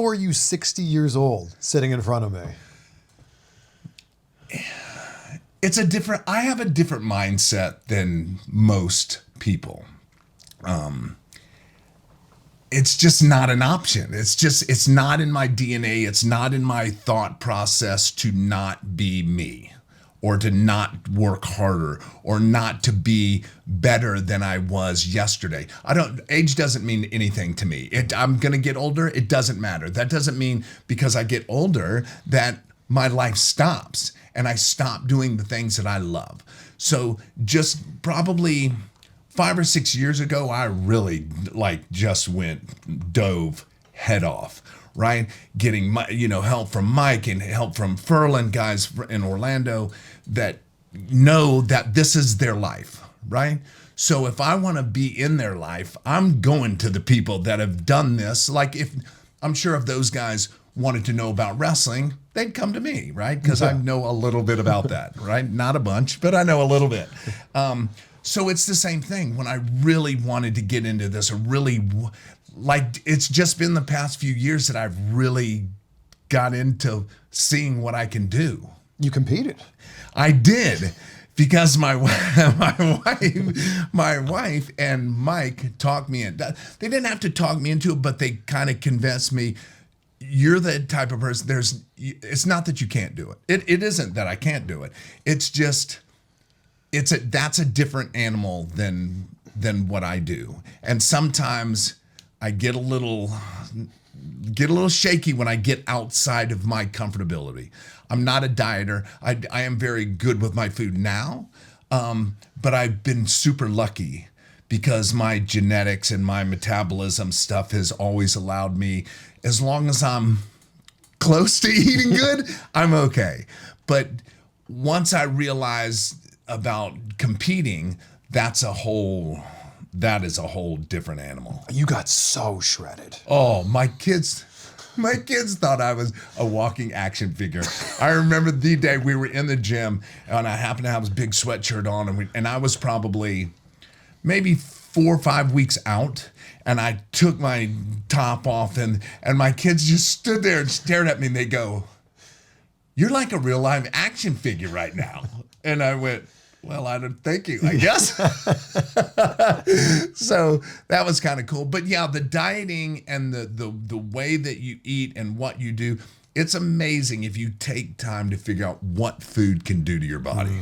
How are you 60 years old sitting in front of me? I have a different mindset than most people. It's just not an option. It's not in my DNA. It's not in my thought process to not be me or to not work harder or not to be better than I was yesterday. Age doesn't mean anything to me. I'm going to get older. It doesn't matter. That doesn't mean because I get older that my life stops and I stop doing the things that I love. So just probably 5 or 6 years ago, I really just dove head off, right? Getting help from Mike and help from Furlan guys in Orlando that know that this is their life, right? So if I want to be in their life, I'm going to the people that have done this. Like I'm sure if those guys wanted to know about wrestling, they'd come to me, right? Because I know a little bit about that, right? Not a bunch, but I know a little bit. So it's the same thing. When I really wanted to get into this, it's just been the past few years that I've really got into seeing what I can do. You competed. I did, because my wife and Mike talked me in. They didn't have to talk me into it, but they kind of convinced me. You're the type of person. It's not that you can't do it. It isn't that I can't do it. It's just. That's a different animal than what I do. And sometimes I get a little shaky when I get outside of my comfortability. I'm not a dieter. I am very good with my food now. But I've been super lucky because my genetics and my metabolism stuff has always allowed me, as long as I'm close to eating good, I'm okay. But once I realized about competing, that is a whole different animal. You got so shredded. Oh, my kids thought I was a walking action figure. I remember the day we were in the gym and I happened to have this big sweatshirt on and I was probably maybe 4 or 5 weeks out, and I took my top off and my kids just stood there and stared at me and they go, "You're like a real live action figure right now." And I went, "Well, I don't thank you, I guess." So that was kind of cool. But yeah, the dieting and the way that you eat and what you do, it's amazing if you take time to figure out what food can do to your body.